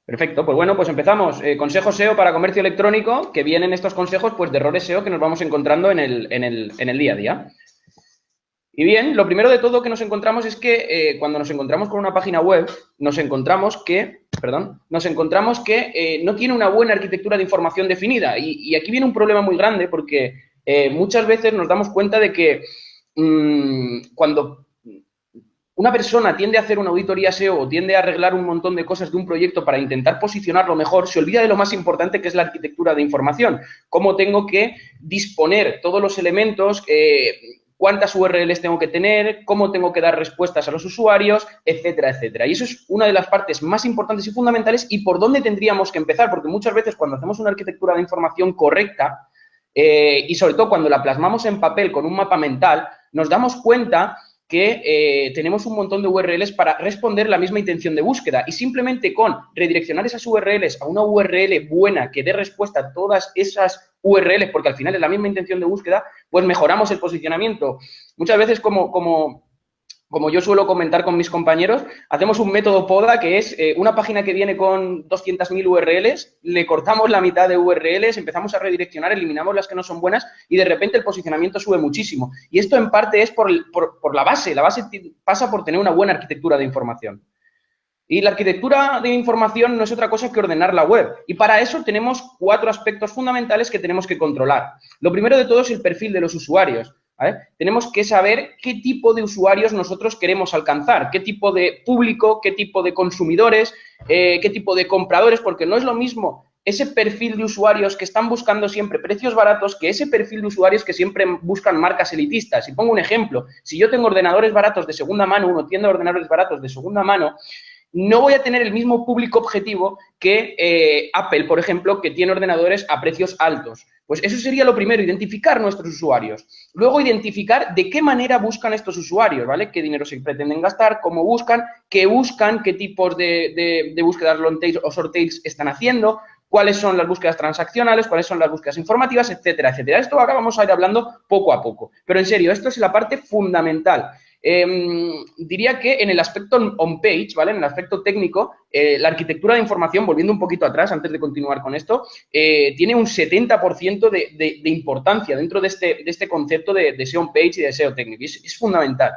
Perfecto, pues bueno, pues empezamos. Consejos SEO para comercio electrónico, que vienen estos consejos pues de errores SEO que nos vamos encontrando en el día a día. Y bien, lo primero de todo que nos encontramos es que cuando nos encontramos con una página web, nos encontramos que no tiene una buena arquitectura de información definida. Y aquí viene un problema muy grande porque muchas veces nos damos cuenta de que cuando una persona tiende a hacer una auditoría SEO o tiende a arreglar un montón de cosas de un proyecto para intentar posicionarlo mejor, se olvida de lo más importante que es la arquitectura de información. Cómo tengo que disponer todos los elementos, cuántas URLs tengo que tener, cómo tengo que dar respuestas a los usuarios, etcétera, etcétera. Y eso es una de las partes más importantes y fundamentales y por dónde tendríamos que empezar, porque muchas veces cuando hacemos una arquitectura de información correcta, y sobre todo cuando la plasmamos en papel con un mapa mental, nos damos cuenta que tenemos un montón de URLs para responder la misma intención de búsqueda y simplemente con redireccionar esas URLs a una URL buena que dé respuesta a todas esas URLs, porque al final es la misma intención de búsqueda, pues mejoramos el posicionamiento. Muchas veces como yo suelo comentar con mis compañeros, hacemos un método poda que es una página que viene con 200.000 URLs, le cortamos la mitad de URLs, empezamos a redireccionar, eliminamos las que no son buenas y de repente el posicionamiento sube muchísimo. Y esto en parte es por la base. La base pasa por tener una buena arquitectura de información. Y la arquitectura de información no es otra cosa que ordenar la web. Y para eso tenemos 4 aspectos fundamentales que tenemos que controlar. Lo primero de todo es el perfil de los usuarios. ¿Vale? Tenemos que saber qué tipo de usuarios nosotros queremos alcanzar, qué tipo de público, qué tipo de consumidores, qué tipo de compradores, porque no es lo mismo ese perfil de usuarios que están buscando siempre precios baratos que ese perfil de usuarios que siempre buscan marcas elitistas. Y pongo un ejemplo, si yo tengo ordenadores baratos de segunda mano, una tienda de ordenadores baratos de segunda mano, no voy a tener el mismo público objetivo que Apple, por ejemplo, que tiene ordenadores a precios altos. Pues eso sería lo primero, identificar nuestros usuarios. Luego, identificar de qué manera buscan estos usuarios, ¿vale? Qué dinero se pretenden gastar, cómo buscan, qué tipos de búsquedas long tails o short tails están haciendo, cuáles son las búsquedas transaccionales, cuáles son las búsquedas informativas, etcétera, etcétera. Esto ahora vamos a ir hablando poco a poco. Pero en serio, esto es la parte fundamental. Diría que en el aspecto on-page, ¿vale? En el aspecto técnico, la arquitectura de información, volviendo un poquito atrás antes de continuar con esto, tiene un 70% de importancia dentro de este concepto de SEO on-page y de SEO técnico. Y es fundamental.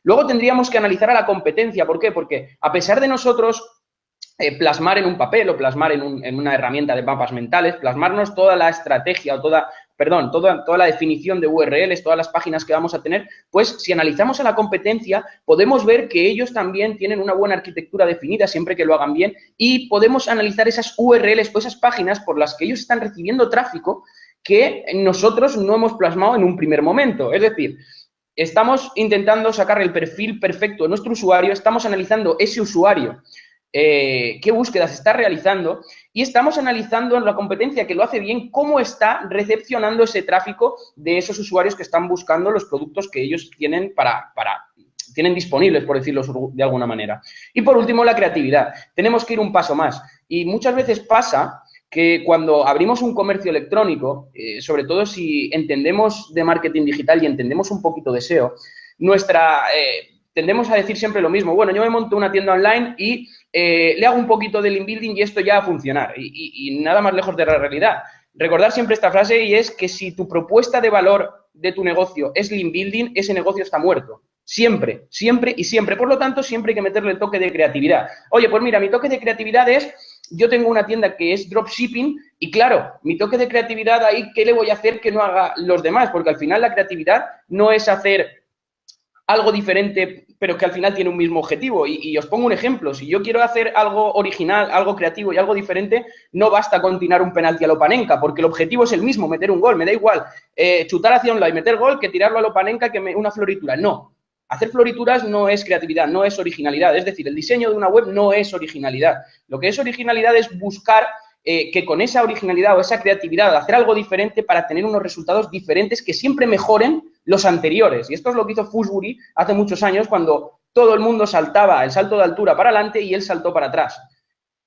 Luego tendríamos que analizar a la competencia. ¿Por qué? Porque a pesar de nosotros plasmar en un papel o plasmar en una herramienta de mapas mentales, plasmarnos toda la estrategia o toda la definición de URLs, todas las páginas que vamos a tener, pues si analizamos a la competencia, podemos ver que ellos también tienen una buena arquitectura definida siempre que lo hagan bien y podemos analizar esas URLs o esas páginas por las que ellos están recibiendo tráfico que nosotros no hemos plasmado en un primer momento. Es decir, estamos intentando sacar el perfil perfecto de nuestro usuario, estamos analizando ese usuario, qué búsquedas está realizando y estamos analizando en la competencia que lo hace bien cómo está recepcionando ese tráfico de esos usuarios que están buscando los productos que ellos tienen tienen disponibles, por decirlo de alguna manera. Y por último, la creatividad. Tenemos que ir un paso más y muchas veces pasa que cuando abrimos un comercio electrónico, sobre todo si entendemos de marketing digital y entendemos un poquito de SEO, tendemos a decir siempre lo mismo. Bueno, yo me monto una tienda online y le hago un poquito de link building y esto ya va a funcionar. Y nada más lejos de la realidad. Recordar siempre esta frase y es que si tu propuesta de valor de tu negocio es link building, ese negocio está muerto. Siempre, siempre y siempre. Por lo tanto, siempre hay que meterle el toque de creatividad. Oye, pues mira, mi toque de creatividad es, yo tengo una tienda que es dropshipping y claro, mi toque de creatividad ahí, ¿qué le voy a hacer que no haga los demás? Porque al final la creatividad no es hacer algo diferente, pero que al final tiene un mismo objetivo. Y os pongo un ejemplo. Si yo quiero hacer algo original, algo creativo y algo diferente, no basta con tirar un penalti a lo Panenka, porque el objetivo es el mismo, meter un gol. Me da igual chutar hacia un lado y meter gol que tirarlo a lo Panenka que una floritura. No. Hacer florituras no es creatividad, no es originalidad. Es decir, el diseño de una web no es originalidad. Lo que es originalidad es buscar que con esa originalidad o esa creatividad de hacer algo diferente para tener unos resultados diferentes que siempre mejoren los anteriores. Y esto es lo que hizo Fusbury hace muchos años cuando todo el mundo saltaba el salto de altura para adelante y él saltó para atrás.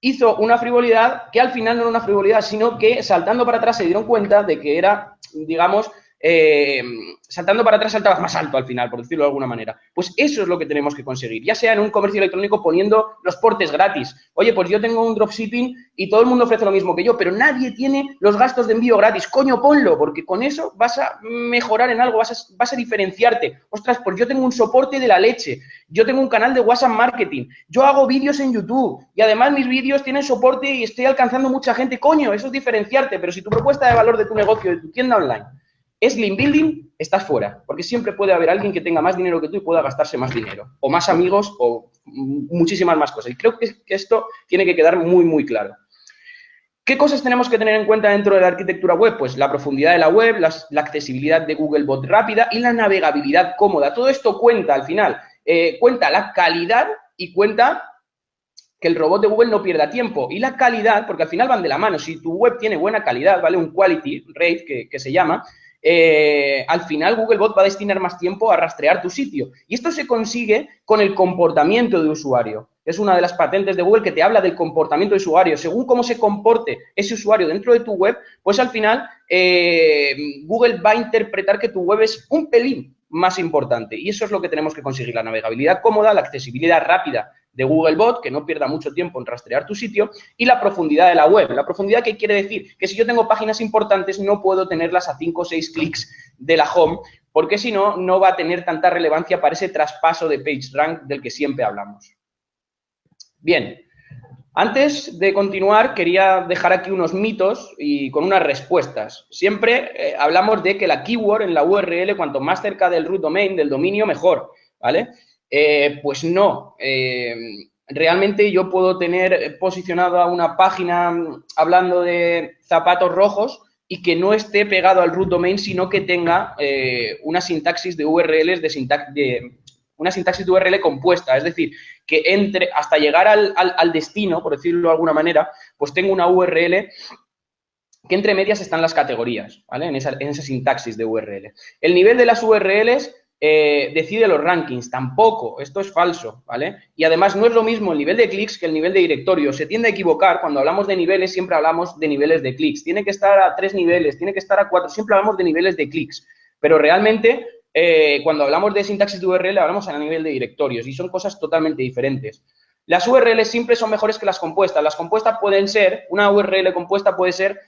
Hizo una frivolidad que al final no era una frivolidad, sino que saltando para atrás se dieron cuenta de que era, digamos, saltando para atrás saltabas más alto al final, por decirlo de alguna manera. Pues eso es lo que tenemos que conseguir, ya sea en un comercio electrónico poniendo los portes gratis. Oye, pues yo tengo un dropshipping y todo el mundo ofrece lo mismo que yo, pero nadie tiene los gastos de envío gratis. Coño, ponlo, porque con eso vas a mejorar en algo, vas a diferenciarte. Ostras, pues yo tengo un soporte de la leche, yo tengo un canal de WhatsApp Marketing, yo hago vídeos en YouTube y además mis vídeos tienen soporte y estoy alcanzando mucha gente. Coño, eso es diferenciarte, pero si tu propuesta de valor de tu negocio, de tu tienda online, es link building, estás fuera, porque siempre puede haber alguien que tenga más dinero que tú y pueda gastarse más dinero, o más amigos, o muchísimas más cosas. Y creo que esto tiene que quedar muy, muy claro. ¿Qué cosas tenemos que tener en cuenta dentro de la arquitectura web? Pues la profundidad de la web, la accesibilidad de Googlebot rápida y la navegabilidad cómoda. Todo esto cuenta al final, cuenta la calidad y cuenta que el robot de Google no pierda tiempo. Y la calidad, porque al final van de la mano. Si tu web tiene buena calidad, ¿vale? Un quality rate que se llama, al final Googlebot va a destinar más tiempo a rastrear tu sitio. Y esto se consigue con el comportamiento de usuario. Es una de las patentes de Google que te habla del comportamiento de usuario. Según cómo se comporte ese usuario dentro de tu web, pues al final Google va a interpretar que tu web es un pelín más importante. Y eso es lo que tenemos que conseguir, la navegabilidad cómoda, la accesibilidad rápida de Googlebot, que no pierda mucho tiempo en rastrear tu sitio, y la profundidad de la web. ¿La profundidad qué quiere decir? Que si yo tengo páginas importantes, no puedo tenerlas a 5 o 6 clics de la home, porque si no, no va a tener tanta relevancia para ese traspaso de PageRank del que siempre hablamos. Bien, antes de continuar, quería dejar aquí unos mitos y con unas respuestas. Siempre hablamos de que la keyword en la URL, cuanto más cerca del root domain, del dominio, mejor, ¿vale? Pues no. Realmente yo puedo tener posicionada una página hablando de zapatos rojos y que no esté pegado al root domain, sino que tenga una sintaxis de URLs una sintaxis de URL compuesta, es decir, que entre hasta llegar al destino, por decirlo de alguna manera, pues tengo una URL que entre medias están las categorías, ¿vale? En esa sintaxis de URL. El nivel de las URLs decide los rankings, tampoco, esto es falso, ¿vale? Y además no es lo mismo el nivel de clics que el nivel de directorio. Se tiende a equivocar, cuando hablamos de niveles siempre hablamos de niveles de clics. Tiene que estar a 3 niveles, tiene que estar a 4, siempre hablamos de niveles de clics, pero realmente cuando hablamos de sintaxis de URL hablamos a nivel de directorios y son cosas totalmente diferentes. Las URLs simples son mejores que las compuestas. Las compuestas pueden ser, una URL compuesta puede ser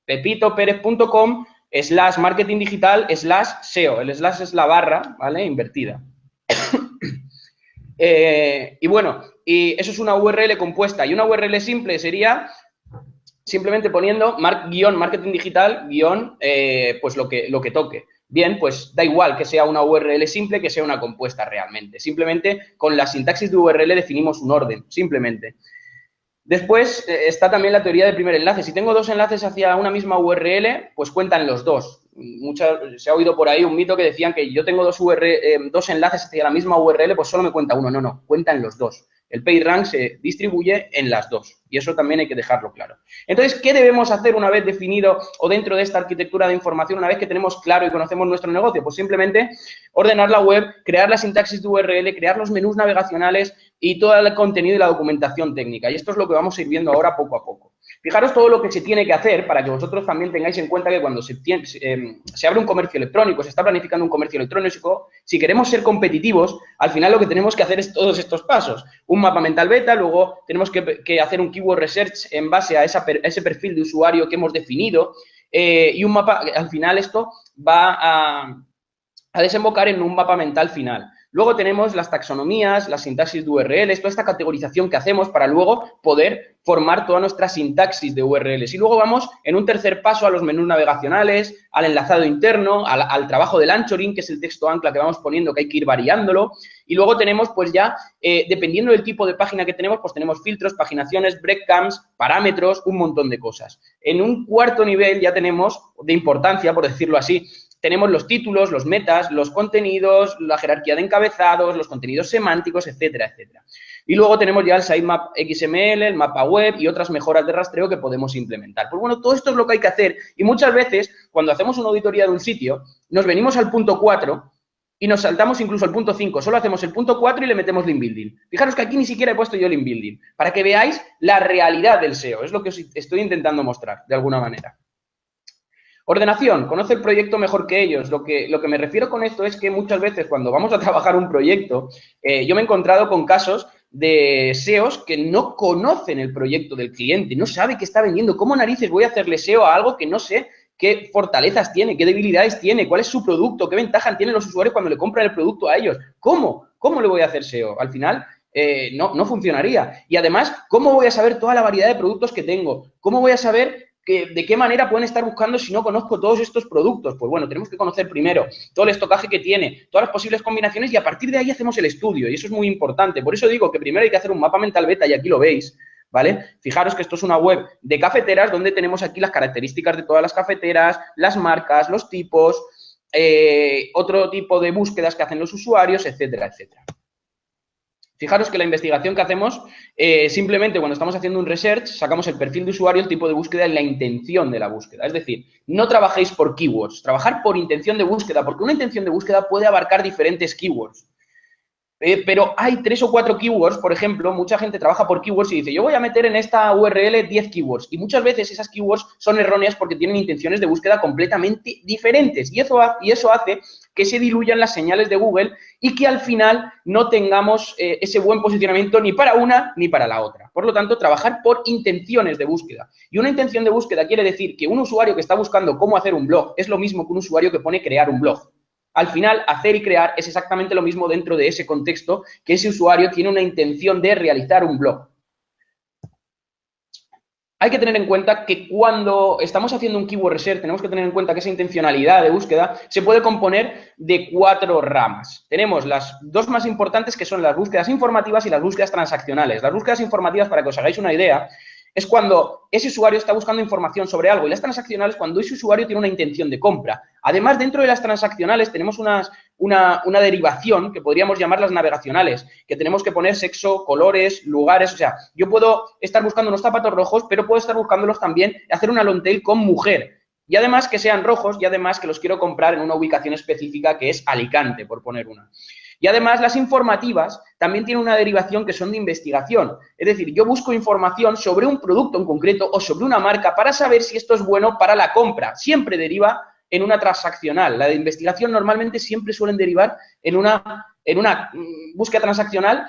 pepitoperez.com / marketing digital / SEO. El slash es la barra, ¿vale? Invertida. Y bueno, y eso es una URL compuesta. Y una URL simple sería simplemente poniendo marketing digital pues lo que toque. Bien, pues da igual que sea una URL simple que sea una compuesta realmente. Simplemente con la sintaxis de URL definimos un orden, simplemente. Después está también la teoría del primer enlace. Si tengo 2 enlaces hacia una misma URL, pues cuentan los 2. Se ha oído por ahí un mito que decían que yo tengo 2 enlaces hacia la misma URL, pues solo me cuenta uno. No, cuentan los 2. El PageRank se distribuye en las 2 y eso también hay que dejarlo claro. Entonces, ¿qué debemos hacer una vez definido o dentro de esta arquitectura de información, una vez que tenemos claro y conocemos nuestro negocio? Pues simplemente ordenar la web, crear la sintaxis de URL, crear los menús navegacionales y todo el contenido y la documentación técnica. Y esto es lo que vamos a ir viendo ahora poco a poco. Fijaros todo lo que se tiene que hacer para que vosotros también tengáis en cuenta que cuando se abre un comercio electrónico, se está planificando un comercio electrónico, si queremos ser competitivos, al final lo que tenemos que hacer es todos estos pasos. Un mapa mental beta, luego tenemos que hacer un keyword research en base a ese perfil de usuario que hemos definido y un mapa, al final esto va a desembocar en un mapa mental final. Luego tenemos las taxonomías, las sintaxis de URLs, toda esta categorización que hacemos para luego poder formar toda nuestra sintaxis de URLs. Y luego vamos en un tercer paso a los menús navegacionales, al enlazado interno, al trabajo del anchoring, que es el texto ancla que vamos poniendo, que hay que ir variándolo. Y luego tenemos, pues ya, dependiendo del tipo de página que tenemos, pues tenemos filtros, paginaciones, breadcrumbs, parámetros, un montón de cosas. En un cuarto nivel ya tenemos, de importancia, por decirlo así, tenemos los títulos, los metas, los contenidos, la jerarquía de encabezados, los contenidos semánticos, etcétera, etcétera. Y luego tenemos ya el sitemap XML, el mapa web y otras mejoras de rastreo que podemos implementar. Pues bueno, todo esto es lo que hay que hacer y muchas veces cuando hacemos una auditoría de un sitio, nos venimos al punto 4 y nos saltamos incluso al punto 5. Solo hacemos el punto 4 y le metemos link building. Fijaros que aquí ni siquiera he puesto yo link building, para que veáis la realidad del SEO. Es lo que os estoy intentando mostrar, de alguna manera. Ordenación, conoce el proyecto mejor que ellos. Lo que me refiero con esto es que muchas veces cuando vamos a trabajar un proyecto, yo me he encontrado con casos de SEOs que no conocen el proyecto del cliente, no sabe qué está vendiendo. ¿Cómo narices voy a hacerle SEO a algo que no sé qué fortalezas tiene, qué debilidades tiene, cuál es su producto, qué ventajas tienen los usuarios cuando le compran el producto a ellos? ¿Cómo? ¿Cómo le voy a hacer SEO? Al final, no funcionaría. Y además, ¿cómo voy a saber toda la variedad de productos que tengo? ¿Cómo voy a saber de qué manera pueden estar buscando si no conozco todos estos productos? Pues bueno, tenemos que conocer primero todo el estocaje que tiene, todas las posibles combinaciones y a partir de ahí hacemos el estudio y eso es muy importante. Por eso digo que primero hay que hacer un mapa mental beta y aquí lo veis, ¿vale? Fijaros que esto es una web de cafeteras donde tenemos aquí las características de todas las cafeteras, las marcas, los tipos, otro tipo de búsquedas que hacen los usuarios, etcétera, etcétera. Fijaros que la investigación que hacemos, simplemente cuando estamos haciendo un research, sacamos el perfil de usuario, el tipo de búsqueda y la intención de la búsqueda. Es decir, no trabajéis por keywords, trabajar por intención de búsqueda, porque una intención de búsqueda puede abarcar diferentes keywords. Pero hay 3 o 4 keywords, por ejemplo, mucha gente trabaja por keywords y dice, yo voy a meter en esta URL 10 keywords. Y muchas veces esas keywords son erróneas porque tienen intenciones de búsqueda completamente diferentes. Y eso hace que se diluyan las señales de Google y que al final no tengamos ese buen posicionamiento ni para una ni para la otra. Por lo tanto, trabajar por intenciones de búsqueda. Y una intención de búsqueda quiere decir que un usuario que está buscando cómo hacer un blog es lo mismo que un usuario que pone crear un blog. Al final, hacer y crear es exactamente lo mismo dentro de ese contexto que ese usuario tiene una intención de realizar un blog. Hay que tener en cuenta que cuando estamos haciendo un keyword research, tenemos que tener en cuenta que esa intencionalidad de búsqueda se puede componer de 4 ramas. Tenemos las 2 más importantes, que son las búsquedas informativas y las búsquedas transaccionales. Las búsquedas informativas, para que os hagáis una idea, es cuando ese usuario está buscando información sobre algo, y las transaccionales cuando ese usuario tiene una intención de compra. Además, dentro de las transaccionales tenemos una derivación que podríamos llamar las navegacionales, que tenemos que poner sexo, colores, lugares. O sea, yo puedo estar buscando unos zapatos rojos, pero puedo estar buscándolos también, hacer una long tail con mujer. Y además que sean rojos y además que los quiero comprar en una ubicación específica que es Alicante, por poner una. Y además las informativas también tienen una derivación que son de investigación. Es decir, yo busco información sobre un producto en concreto o sobre una marca para saber si esto es bueno para la compra. Siempre deriva en una transaccional. La de investigación normalmente siempre suelen derivar en una búsqueda transaccional,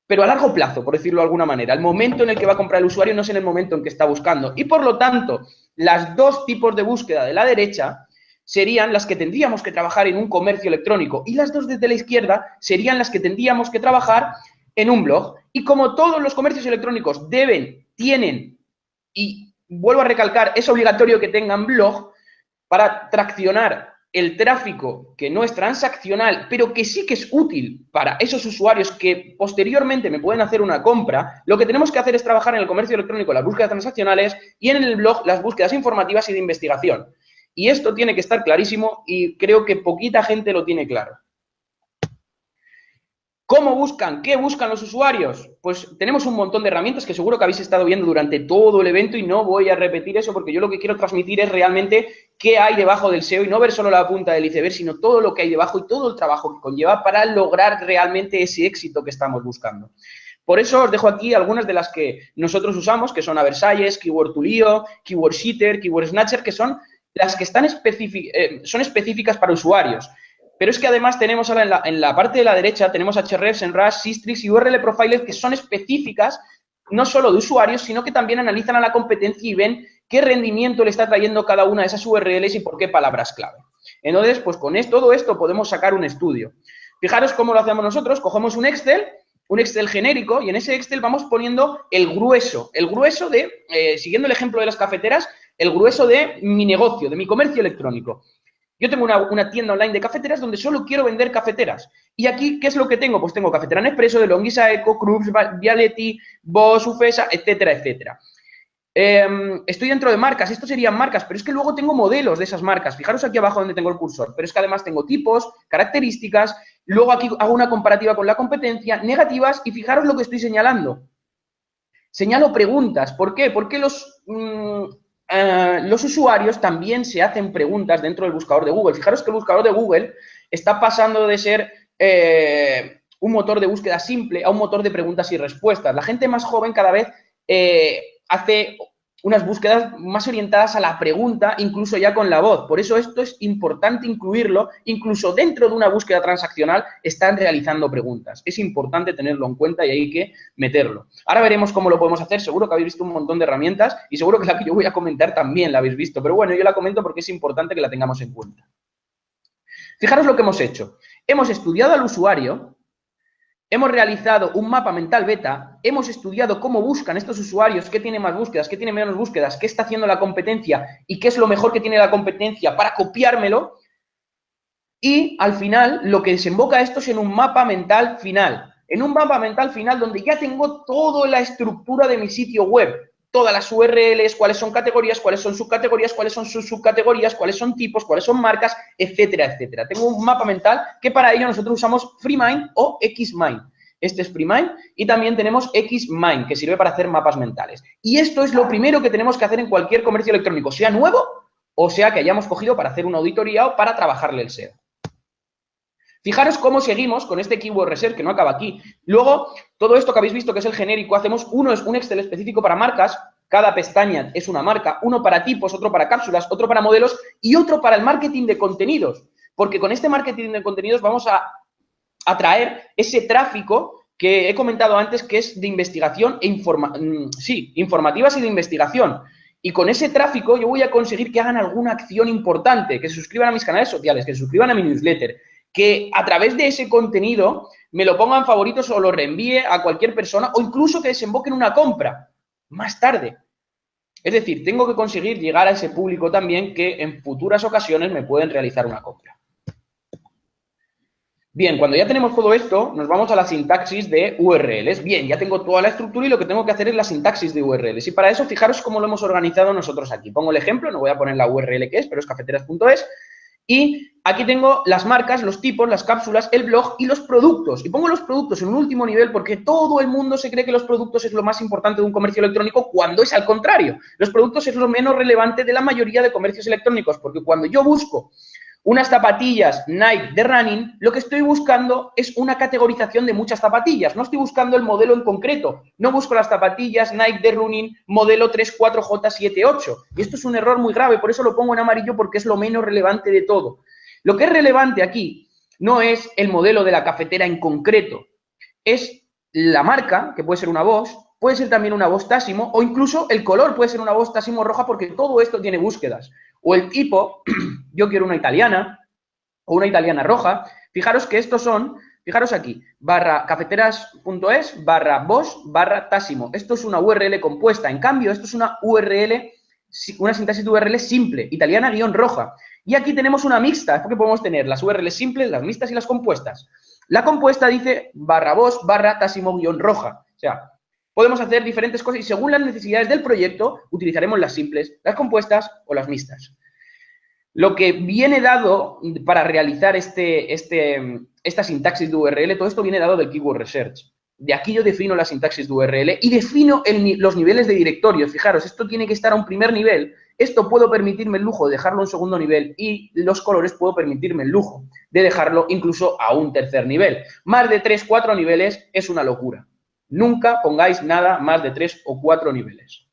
pero a largo plazo, por decirlo de alguna manera. El momento en el que va a comprar el usuario no es en el momento en que está buscando. Y por lo tanto, las 2 tipos de búsqueda de la derecha serían las que tendríamos que trabajar en un comercio electrónico y las 2 desde la izquierda serían las que tendríamos que trabajar en un blog. Y como todos los comercios electrónicos tienen, y vuelvo a recalcar, es obligatorio que tengan blog para traccionar el tráfico que no es transaccional, pero que sí que es útil para esos usuarios que posteriormente me pueden hacer una compra. Lo que tenemos que hacer es trabajar en el comercio electrónico las búsquedas transaccionales y en el blog las búsquedas informativas y de investigación. Y esto tiene que estar clarísimo y creo que poquita gente lo tiene claro. ¿Cómo buscan? ¿Qué buscan los usuarios? Pues tenemos un montón de herramientas que seguro que habéis estado viendo durante todo el evento y no voy a repetir eso porque yo lo que quiero transmitir es realmente qué hay debajo del SEO y no ver solo la punta del iceberg, sino todo lo que hay debajo y todo el trabajo que conlleva para lograr realmente ese éxito que estamos buscando. Por eso os dejo aquí algunas de las que nosotros usamos, que son Aversalles, Keyword Tulio, Keyword Sheeter, Keyword Snatcher, que son las que están son específicas para usuarios. Pero es que además tenemos ahora en la parte de la derecha, tenemos Ahrefs, Semrush, Sistrix y URL Profiler que son específicas no solo de usuarios, sino que también analizan a la competencia y ven qué rendimiento le está trayendo cada una de esas URLs y por qué palabras clave. Entonces, pues con todo esto podemos sacar un estudio. Fijaros cómo lo hacemos nosotros, cogemos un Excel genérico y en ese Excel vamos poniendo el grueso de, siguiendo el ejemplo de las cafeteras, el grueso de mi negocio, de mi comercio electrónico. Yo tengo una tienda online de cafeteras donde solo quiero vender cafeteras. Y aquí, ¿qué es lo que tengo? Pues tengo cafetera Nespresso, de Longisa Eco, Krups, Vialetti, Bosch, Ufesa, etcétera, etcétera. Estoy dentro de marcas, esto serían marcas, pero es que luego tengo modelos de esas marcas. Fijaros aquí abajo donde tengo el cursor, pero es que además tengo tipos, características, luego aquí hago una comparativa con la competencia, negativas, y fijaros lo que estoy señalando. Señalo preguntas. ¿Por qué? Porque los usuarios también se hacen preguntas dentro del buscador de Google. Fijaros que el buscador de Google está pasando de ser un motor de búsqueda simple a un motor de preguntas y respuestas. La gente más joven cada vez hace unas búsquedas más orientadas a la pregunta, incluso ya con la voz. Por eso esto es importante incluirlo, incluso dentro de una búsqueda transaccional están realizando preguntas. Es importante tenerlo en cuenta y hay que meterlo. Ahora veremos cómo lo podemos hacer. Seguro que habéis visto un montón de herramientas y seguro que la que yo voy a comentar también la habéis visto. Pero bueno, yo la comento porque es importante que la tengamos en cuenta. Fijaros lo que hemos hecho. Hemos estudiado al usuario. Hemos realizado un mapa mental beta, hemos estudiado cómo buscan estos usuarios, qué tiene más búsquedas, qué tiene menos búsquedas, qué está haciendo la competencia y qué es lo mejor que tiene la competencia para copiármelo. Y al final lo que desemboca esto es en un mapa mental final. En un mapa mental final donde ya tengo toda la estructura de mi sitio web. Todas las URLs, cuáles son categorías, cuáles son subcategorías, cuáles son sus subcategorías, cuáles son tipos, cuáles son marcas, etcétera, etcétera. Tengo un mapa mental que para ello nosotros usamos FreeMind o XMind. Este es FreeMind y también tenemos XMind, que sirve para hacer mapas mentales. Y esto es lo primero que tenemos que hacer en cualquier comercio electrónico, sea nuevo o sea que hayamos cogido para hacer una auditoría o para trabajarle el SEO. Fijaros cómo seguimos con este Keyword Research, que no acaba aquí. Luego, todo esto que habéis visto, que es el genérico, hacemos uno es un Excel específico para marcas, cada pestaña es una marca, uno para tipos, otro para cápsulas, otro para modelos y otro para el marketing de contenidos. Porque con este marketing de contenidos vamos a atraer ese tráfico que he comentado antes, que es de investigación e informativas y de investigación. Y con ese tráfico yo voy a conseguir que hagan alguna acción importante, que se suscriban a mis canales sociales, que se suscriban a mi newsletter, que a través de ese contenido me lo pongan favoritos o lo reenvíe a cualquier persona o incluso que desemboque en una compra más tarde. Es decir, tengo que conseguir llegar a ese público también que en futuras ocasiones me pueden realizar una compra. Bien, cuando ya tenemos todo esto, nos vamos a la sintaxis de URLs. Bien, ya tengo toda la estructura y lo que tengo que hacer es la sintaxis de URLs. Y para eso, fijaros cómo lo hemos organizado nosotros aquí. Pongo el ejemplo, no voy a poner la URL que es, pero es cafeteras.es. Y aquí tengo las marcas, los tipos, las cápsulas, el blog y los productos. Y pongo los productos en un último nivel porque todo el mundo se cree que los productos es lo más importante de un comercio electrónico cuando es al contrario. Los productos es lo menos relevante de la mayoría de comercios electrónicos porque cuando yo busco unas zapatillas Nike de running, lo que estoy buscando es una categorización de muchas zapatillas. No estoy buscando el modelo en concreto. No busco las zapatillas Nike de running modelo 34J78. Y esto es un error muy grave, por eso lo pongo en amarillo porque es lo menos relevante de todo. Lo que es relevante aquí no es el modelo de la cafetera en concreto. Es la marca, que puede ser una Bosch, puede ser también una Bosch Tassimo o incluso el color puede ser una Bosch Tassimo roja porque todo esto tiene búsquedas. O el tipo, yo quiero una italiana o una italiana roja. Fijaros que estos son, fijaros aquí, /cafeteras.es /Bosch /Tassimo. Esto es una URL compuesta. En cambio, esto es una URL, una sintaxis de URL simple, italiana-roja. Y aquí tenemos una mixta, es porque podemos tener las URLs simples, las mixtas y las compuestas. La compuesta dice /Bosch /Tassimo-roja. O sea, podemos hacer diferentes cosas y según las necesidades del proyecto utilizaremos las simples, las compuestas o las mixtas. Lo que viene dado para realizar esta sintaxis de URL, todo esto viene dado del Keyword Research. De aquí yo defino la sintaxis de URL y defino los niveles de directorios. Fijaros, esto tiene que estar a un primer nivel. Esto puedo permitirme el lujo de dejarlo a un segundo nivel y los colores puedo permitirme el lujo de dejarlo incluso a un tercer nivel. Más de 3 o 4 niveles es una locura. Nunca pongáis nada más de 3 o 4 niveles.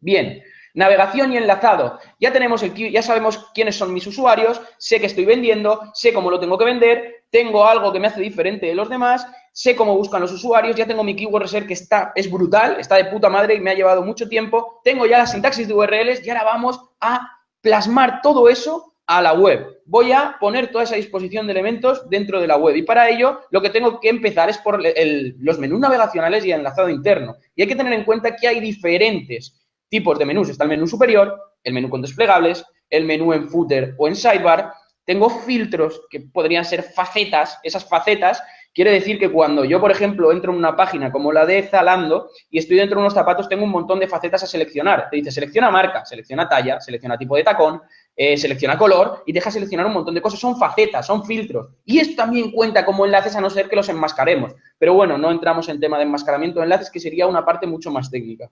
Bien, navegación y enlazado. Ya tenemos ya sabemos quiénes son mis usuarios, sé que estoy vendiendo, sé cómo lo tengo que vender, tengo algo que me hace diferente de los demás, sé cómo buscan los usuarios, ya tengo mi Keyword Research que es brutal, está de puta madre y me ha llevado mucho tiempo, tengo ya la sintaxis de URLs y ahora vamos a plasmar todo eso a la web. Voy a poner toda esa disposición de elementos dentro de la web y para ello lo que tengo que empezar es por los menús navegacionales y el enlazado interno. Y hay que tener en cuenta que hay diferentes tipos de menús. Está el menú superior, el menú con desplegables, el menú en footer o en sidebar. Tengo filtros que podrían ser facetas. Esas facetas quiere decir que cuando yo, por ejemplo, entro en una página como la de Zalando y estoy dentro de unos zapatos, tengo un montón de facetas a seleccionar. Te dice, selecciona marca, selecciona talla, selecciona tipo de tacón, selecciona color y deja seleccionar un montón de cosas. Son facetas, son filtros. Y esto también cuenta como enlaces a no ser que los enmascaremos. Pero bueno, no entramos en tema de enmascaramiento de enlaces, que sería una parte mucho más técnica.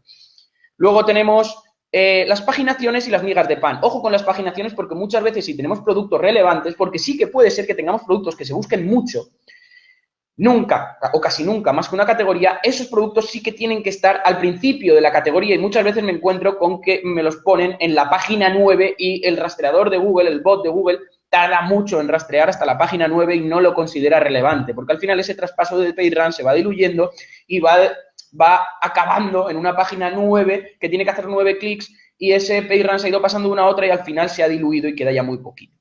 Luego tenemos las paginaciones y las migas de pan. Ojo con las paginaciones porque muchas veces si tenemos productos relevantes, porque sí que puede ser que tengamos productos que se busquen mucho, nunca o casi nunca, más que una categoría, esos productos sí que tienen que estar al principio de la categoría y muchas veces me encuentro con que me los ponen en la página 9 y el rastreador de Google, el bot de Google, tarda mucho en rastrear hasta la página 9 y no lo considera relevante, porque al final ese traspaso del PageRank se va diluyendo y va acabando en una página 9 que tiene que hacer 9 clics y ese PageRank se ha ido pasando de una a otra y al final se ha diluido y queda ya muy poquito.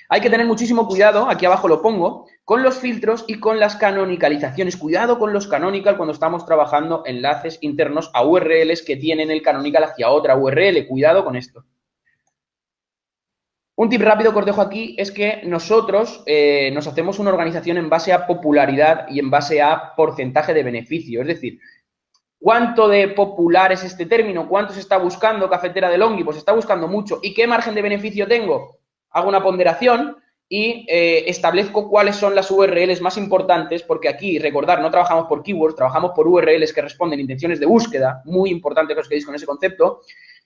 Hay que tener muchísimo cuidado, aquí abajo lo pongo, con los filtros y con las canonicalizaciones. Cuidado con los canonical cuando estamos trabajando enlaces internos a URLs que tienen el canonical hacia otra URL. Cuidado con esto. Un tip rápido que os dejo aquí es que nosotros nos hacemos una organización en base a popularidad y en base a porcentaje de beneficio. Es decir, ¿cuánto de popular es este término? ¿Cuánto se está buscando cafetera de Longhi? Pues se está buscando mucho. ¿Y qué margen de beneficio tengo? Hago una ponderación y establezco cuáles son las URLs más importantes, porque aquí, recordar, no trabajamos por keywords, trabajamos por URLs que responden a intenciones de búsqueda, muy importante que os quedéis con ese concepto.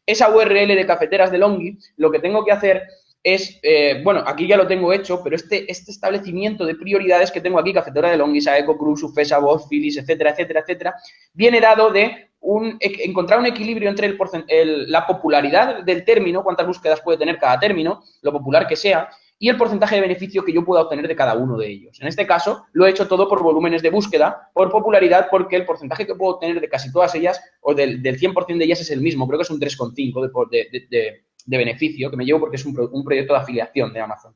Esa URL de cafeteras de Longhi, lo que tengo que hacer es, bueno, aquí ya lo tengo hecho, pero este establecimiento de prioridades que tengo aquí, cafetera de Longhi, Saeco, Cruz, Ufesa, Voz, Philips, etcétera, etcétera, etcétera, viene dado de encontrar un equilibrio entre la popularidad del término, cuántas búsquedas puede tener cada término, lo popular que sea, y el porcentaje de beneficio que yo pueda obtener de cada uno de ellos. En este caso, lo he hecho todo por volúmenes de búsqueda, por popularidad, porque el porcentaje que puedo obtener de casi todas ellas, o del 100% de ellas es el mismo, creo que es un 3,5 de beneficio que me llevo porque es un proyecto de afiliación de Amazon.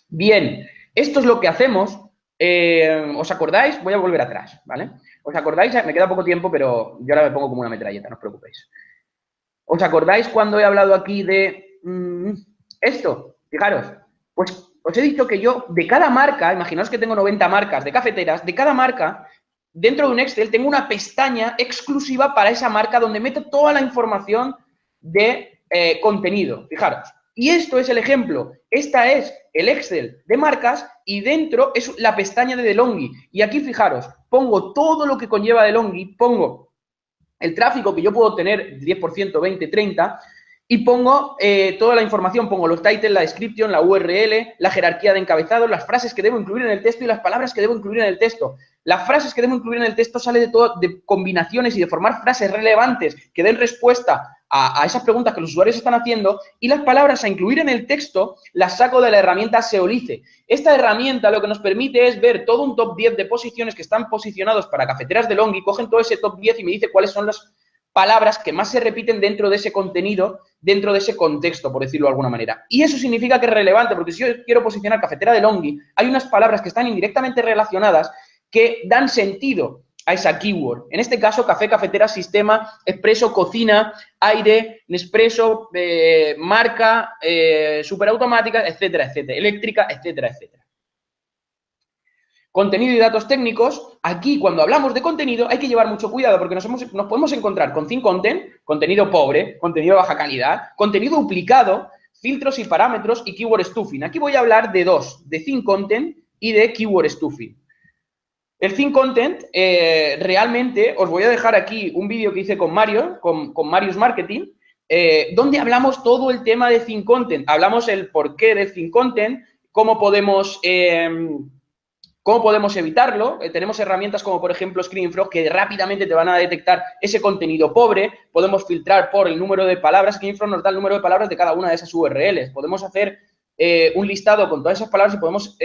Bien, esto es lo que hacemos. ¿Os acordáis? Voy a volver atrás, ¿vale? ¿Os acordáis? Me queda poco tiempo, pero yo ahora me pongo como una metralleta, no os preocupéis. ¿Os acordáis cuando he hablado aquí de esto? Fijaros, pues os he dicho que yo de cada marca, imaginaos que tengo 90 marcas de cafeteras, de cada marca, dentro de un Excel tengo una pestaña exclusiva para esa marca donde meto toda la información de contenido. Fijaros. Y esto es el ejemplo. Esta es el Excel de marcas y dentro es la pestaña de DeLonghi. Y aquí, fijaros, pongo todo lo que conlleva DeLonghi, pongo el tráfico que yo puedo tener, 10%, 20, 30, y pongo toda la información, pongo los titles, la description, la URL, la jerarquía de encabezados, las frases que debo incluir en el texto y las palabras que debo incluir en el texto. Las frases que debo incluir en el texto sale de combinaciones y de formar frases relevantes que den respuesta a esas preguntas que los usuarios están haciendo, y las palabras a incluir en el texto las saco de la herramienta Seolice. Esta herramienta lo que nos permite es ver todo un top 10 de posiciones que están posicionados para cafeteras de Longhi, cogen todo ese top 10 y me dice cuáles son las palabras que más se repiten dentro de ese contenido, dentro de ese contexto, por decirlo de alguna manera. Y eso significa que es relevante, porque si yo quiero posicionar cafetera de Longhi, hay unas palabras que están indirectamente relacionadas que dan sentido a esa keyword. En este caso, café, cafetera, sistema, expreso, cocina, aire, Nespresso, marca, superautomática, etcétera, etcétera, eléctrica, etcétera, etcétera. Contenido y datos técnicos. Aquí, cuando hablamos de contenido, hay que llevar mucho cuidado porque nos podemos encontrar con thin content, contenido pobre, contenido de baja calidad, contenido duplicado, filtros y parámetros y keyword stuffing. Aquí voy a hablar de dos, de thin content y de keyword stuffing. El thin content, realmente, os voy a dejar aquí un vídeo que hice con Mario, con Marius Marketing, donde hablamos todo el tema de thin content. Hablamos el porqué del thin content, cómo podemos evitarlo. Tenemos herramientas como, por ejemplo, ScreenFrog, que rápidamente te van a detectar ese contenido pobre. Podemos filtrar por el número de palabras. ScreenFrog nos da el número de palabras de cada una de esas URLs. Podemos hacer un listado con todas esas palabras y podemos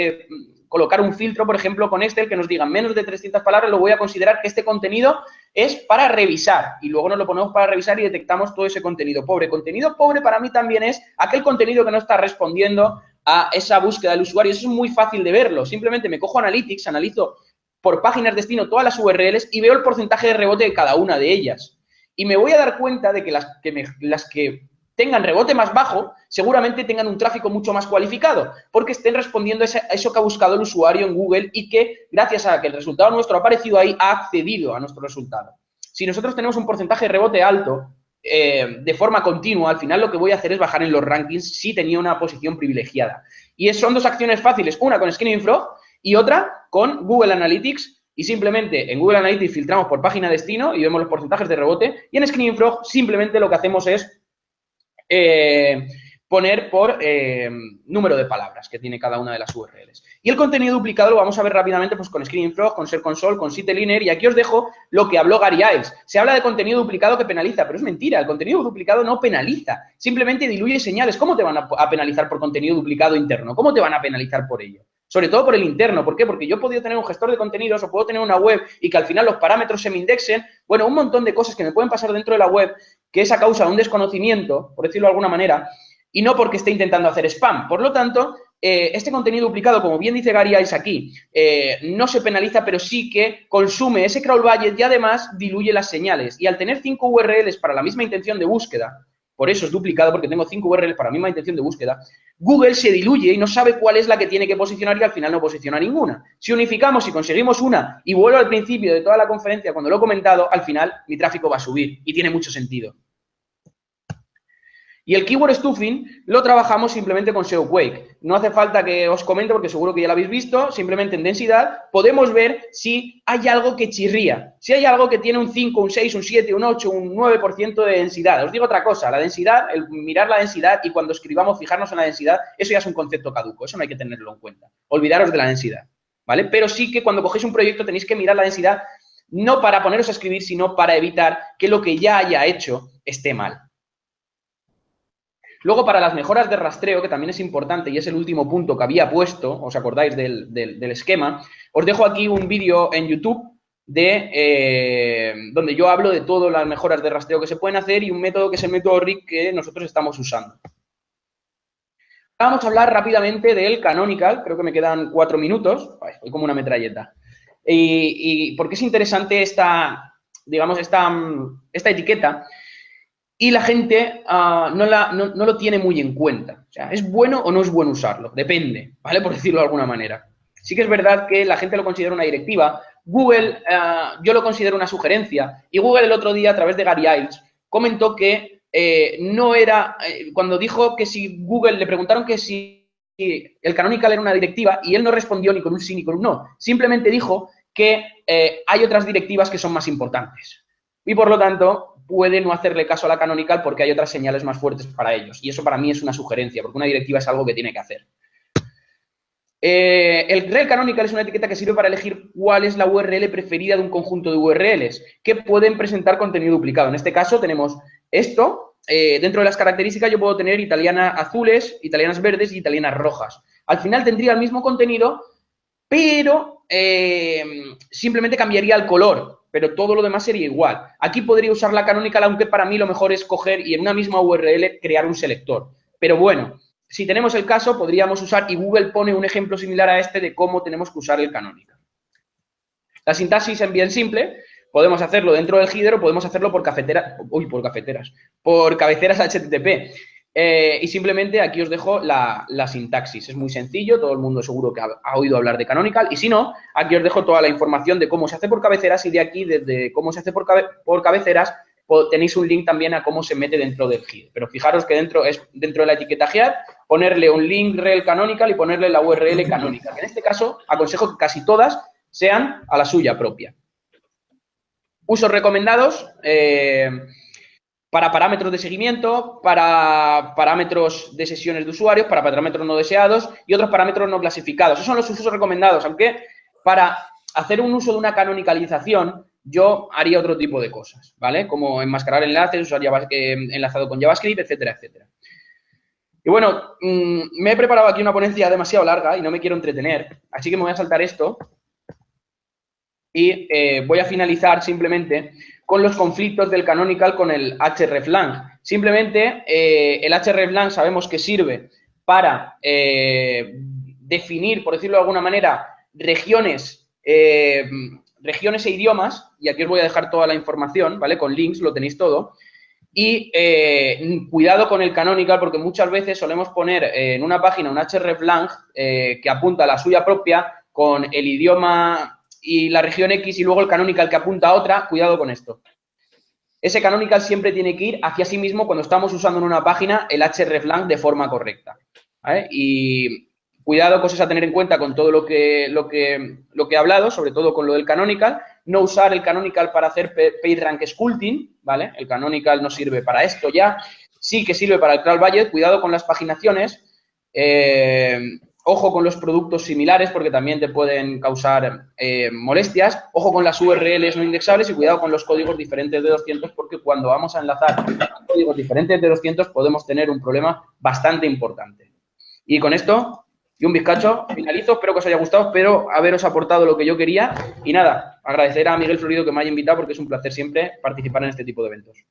colocar un filtro, por ejemplo, con Excel, que nos diga menos de 300 palabras, lo voy a considerar que este contenido es para revisar. Y luego nos lo ponemos para revisar y detectamos todo ese contenido pobre. Contenido pobre para mí también es aquel contenido que no está respondiendo a esa búsqueda del usuario. Eso es muy fácil de verlo. Simplemente me cojo Analytics, analizo por páginas destino todas las URLs y veo el porcentaje de rebote de cada una de ellas. Y me voy a dar cuenta de que las que tengan rebote más bajo, seguramente tengan un tráfico mucho más cualificado, porque estén respondiendo a eso que ha buscado el usuario en Google y que, gracias a que el resultado nuestro ha aparecido ahí, ha accedido a nuestro resultado. Si nosotros tenemos un porcentaje de rebote alto, de forma continua, al final lo que voy a hacer es bajar en los rankings si tenía una posición privilegiada. Y son dos acciones fáciles, una con ScreenFrog y otra con Google Analytics. Y simplemente en Google Analytics filtramos por página destino y vemos los porcentajes de rebote. Y en ScreenFrog simplemente lo que hacemos es poner por número de palabras que tiene cada una de las URLs. Y el contenido duplicado lo vamos a ver rápidamente pues, con Screaming Frog, con Search Console, con CityLiner, y aquí os dejo lo que habló Gary Iles. Se habla de contenido duplicado que penaliza, pero es mentira, el contenido duplicado no penaliza, simplemente diluye señales. ¿Cómo te van a penalizar por contenido duplicado interno? ¿Cómo te van a penalizar por ello? Sobre todo por el interno. ¿Por qué? Porque yo he podido tener un gestor de contenidos o puedo tener una web y que al final los parámetros se me indexen. Bueno, un montón de cosas que me pueden pasar dentro de la web que es a causa de un desconocimiento, por decirlo de alguna manera, y no porque esté intentando hacer spam. Por lo tanto, este contenido duplicado, como bien dice Gary Iles aquí, no se penaliza, pero sí que consume ese crawl budget y además diluye las señales. Y al tener 5 URLs para la misma intención de búsqueda, por eso es duplicado, porque tengo 5 URLs para la misma intención de búsqueda, Google se diluye y no sabe cuál es la que tiene que posicionar y al final no posiciona ninguna. Si unificamos y conseguimos una, y vuelvo al principio de toda la conferencia cuando lo he comentado, al final mi tráfico va a subir y tiene mucho sentido. Y el keyword stuffing lo trabajamos simplemente con SEO Quake. No hace falta que os comente porque seguro que ya lo habéis visto. Simplemente en densidad podemos ver si hay algo que chirría. Si hay algo que tiene un 5, un 6, un 7, un 8, un 9% de densidad. Os digo otra cosa. La densidad, el mirar la densidad y cuando escribamos fijarnos en la densidad, eso ya es un concepto caduco. Eso no hay que tenerlo en cuenta. Olvidaros de la densidad. ¿Vale? Pero sí que cuando cogéis un proyecto tenéis que mirar la densidad no para poneros a escribir, sino para evitar que lo que ya haya hecho esté mal. Luego, para las mejoras de rastreo, que también es importante y es el último punto que había puesto, ¿os acordáis del esquema? Os dejo aquí un vídeo en YouTube donde yo hablo de todas las mejoras de rastreo que se pueden hacer y un método que es el método RIC que nosotros estamos usando. Vamos a hablar rápidamente del canonical, creo que me quedan 4 minutos, voy como una metralleta. Y ¿por qué es interesante esta etiqueta? Y la gente no lo tiene muy en cuenta. O sea, ¿es bueno o no es bueno usarlo? Depende, ¿vale? Por decirlo de alguna manera. Sí que es verdad que la gente lo considera una directiva. Google, yo lo considero una sugerencia. Y Google el otro día, a través de Gary Iles, comentó que no era... cuando dijo que si Google, le preguntaron que si el canonical era una directiva y él no respondió ni con un sí ni con un no. Simplemente dijo que hay otras directivas que son más importantes. Y por lo tanto, puede no hacerle caso a la canonical porque hay otras señales más fuertes para ellos. Y eso para mí es una sugerencia, porque una directiva es algo que tiene que hacer. El rel canonical es una etiqueta que sirve para elegir cuál es la URL preferida de un conjunto de URLs que pueden presentar contenido duplicado. En este caso tenemos esto. Dentro de las características yo puedo tener italianas azules, italianas verdes y italianas rojas. Al final tendría el mismo contenido, pero simplemente cambiaría el color, pero todo lo demás sería igual. Aquí podría usar la canonical, aunque para mí lo mejor es coger y en una misma URL crear un selector. Pero bueno, si tenemos el caso, podríamos usar, y Google pone un ejemplo similar a este de cómo tenemos que usar el canonical. La sintaxis es bien simple. Podemos hacerlo dentro del header o podemos hacerlo por cabeceras HTTP. Y simplemente aquí os dejo la sintaxis. Es muy sencillo, todo el mundo seguro que ha oído hablar de canonical. Y si no, aquí os dejo toda la información de cómo se hace por cabeceras y de aquí, desde cómo se hace por cabeceras, tenéis un link también a cómo se mete dentro del header. Pero fijaros que dentro de la etiqueta head, ponerle un link rel canonical y ponerle la URL canonical. En este caso, aconsejo que casi todas sean a la suya propia. Usos recomendados para parámetros de seguimiento, para parámetros de sesiones de usuarios, para parámetros no deseados y otros parámetros no clasificados. Esos son los usos recomendados, aunque para hacer un uso de una canonicalización yo haría otro tipo de cosas, ¿vale? Como enmascarar enlaces, usar enlazado con JavaScript, etcétera, etcétera. Y bueno, me he preparado aquí una ponencia demasiado larga y no me quiero entretener, así que me voy a saltar esto y voy a finalizar simplemente con los conflictos del canonical con el hreflang. Simplemente el hreflang sabemos que sirve para definir, por decirlo de alguna manera, regiones e idiomas, y aquí os voy a dejar toda la información, ¿vale? Con links, lo tenéis todo. Y cuidado con el canonical, porque muchas veces solemos poner en una página un hreflang que apunta a la suya propia con el idioma y la región X y luego el canonical que apunta a otra. Cuidado con esto. Ese canonical siempre tiene que ir hacia sí mismo cuando estamos usando en una página el hreflang de forma correcta, ¿vale? Y cuidado, cosas a tener en cuenta con todo lo que he hablado, sobre todo con lo del canonical. No usar el canonical para hacer PageRank Sculpting, ¿vale? El canonical no sirve para esto ya. sí que sirve para el crawl budget. Cuidado con las paginaciones. Ojo con los productos similares porque también te pueden causar molestias. Ojo con las URLs no indexables y cuidado con los códigos diferentes de 200 porque cuando vamos a enlazar códigos diferentes de 200 podemos tener un problema bastante importante. Y con esto, y un bizcacho, finalizo. Espero que os haya gustado, espero haberos aportado lo que yo quería. Y nada, agradecer a Miguel Florido que me haya invitado porque es un placer siempre participar en este tipo de eventos.